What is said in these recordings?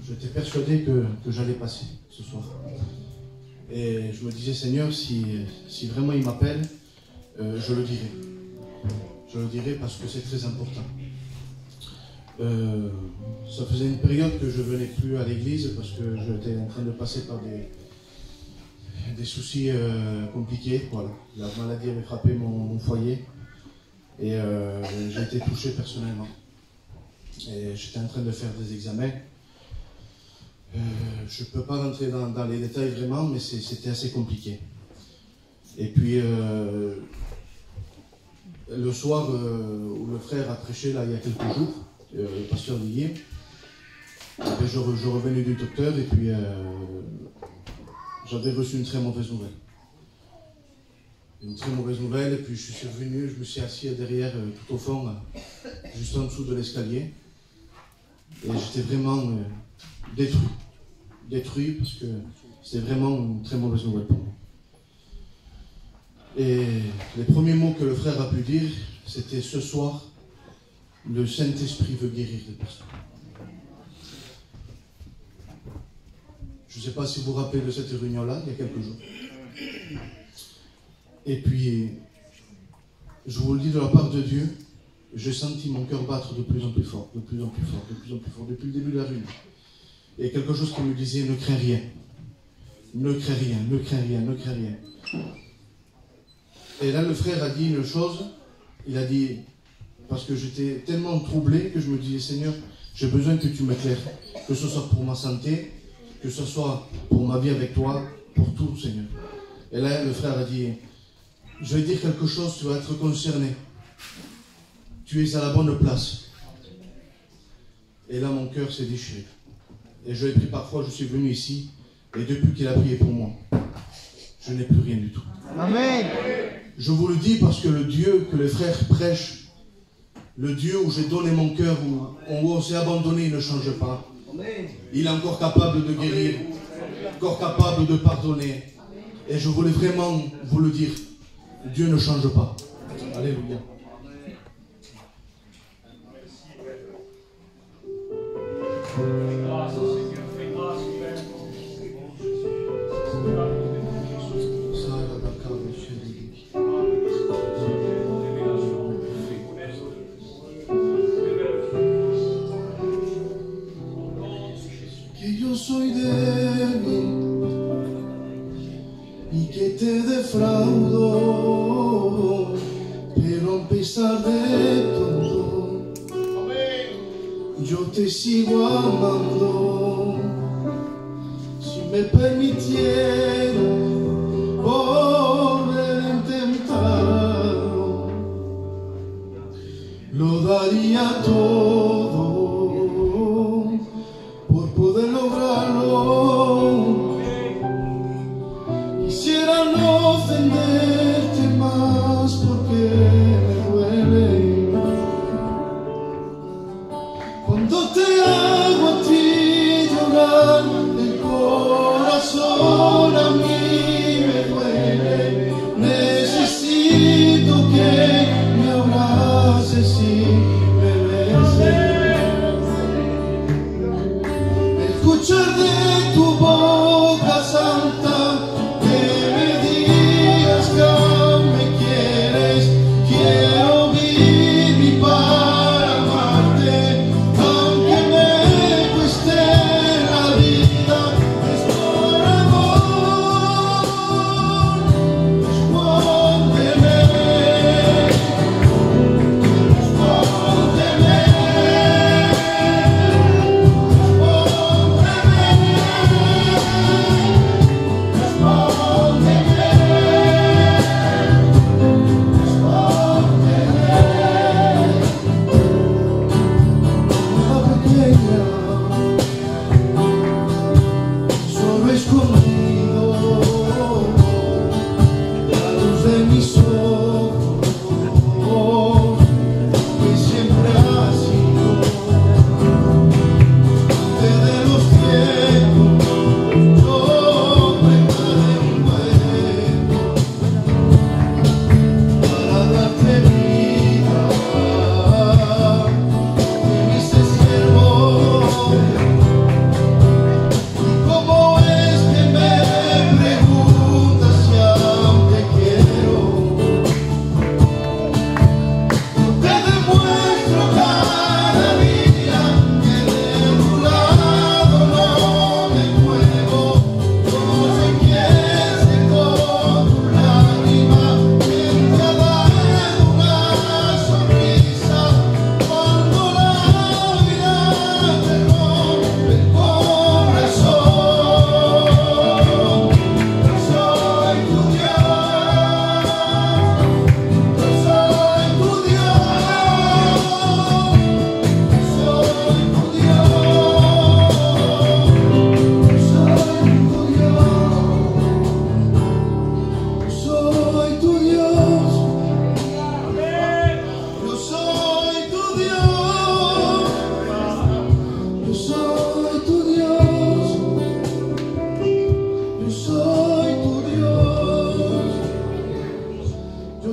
j'étais persuadé que j'allais passer ce soir. Et je me disais, Seigneur, si vraiment il m'appelle, je le dirai. Je le dirai parce que c'est très important. Ça faisait une période que je ne venais plus à l'église parce que j'étais en train de passer par des soucis compliqués. Voilà. La maladie avait frappé mon foyer et j'ai été touché personnellement. Et j'étais en train de faire des examens. Je ne peux pas rentrer dans les détails vraiment, mais c'était assez compliqué. Et puis, le soir où le frère a prêché, là, il y a quelques jours, le pasteur Guillaume, je revenais du docteur et puis j'avais reçu une très mauvaise nouvelle. Une très mauvaise nouvelle, et puis je suis revenu, je me suis assis derrière, tout au fond, juste en dessous de l'escalier. Et j'étais vraiment détruit. Détruit parce que c'était vraiment une très mauvaise nouvelle pour moi. Et les premiers mots que le frère a pu dire, c'était ce soir, le Saint-Esprit veut guérir les personnes. Je ne sais pas si vous vous rappelez de cette réunion-là, il y a quelques jours. Et puis, je vous le dis de la part de Dieu, j'ai senti mon cœur battre de plus en plus fort, de plus en plus fort, de plus en plus fort, depuis le début de la réunion. Et quelque chose qui me disait, ne crains rien. Ne crains rien, ne crains rien, ne crains rien. Et là, le frère a dit une chose, il a dit, parce que j'étais tellement troublé que je me disais, Seigneur, j'ai besoin que tu m'éclaires, que ce soit pour ma santé, que ce soit pour ma vie avec toi, pour tout, Seigneur. Et là, le frère a dit, je vais dire quelque chose, tu vas être concerné. Tu es à la bonne place. Et là, mon cœur s'est déchiré. Et je l'ai pris parfois, je suis venu ici, et depuis qu'il a prié pour moi, je n'ai plus rien du tout. Amen. Je vous le dis parce que le Dieu que les frères prêchent, le Dieu où j'ai donné mon cœur, où on s'est abandonné, il ne change pas. Il est encore capable de guérir, encore capable de pardonner. Et je voulais vraiment vous le dire, Dieu ne change pas. Alléluia. Que yo soy débil y que te defraudo, pero a pesar de todo, yo te sigo amando. Si me permitiera volver a intentarlo, lo daría todo por poder lograrlo. Quisiera no ofenderte más porque me duele cuando te hago a ti llorar. El corazón a mí me duele. Necesito que me abraces y me beses. Escuchar de tu boca santa que me digas que aún me quieres. Quiero vivir para amarte, aunque me cueste la vida. Es por amor, respóndeme, respóndeme, respóndeme.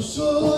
soy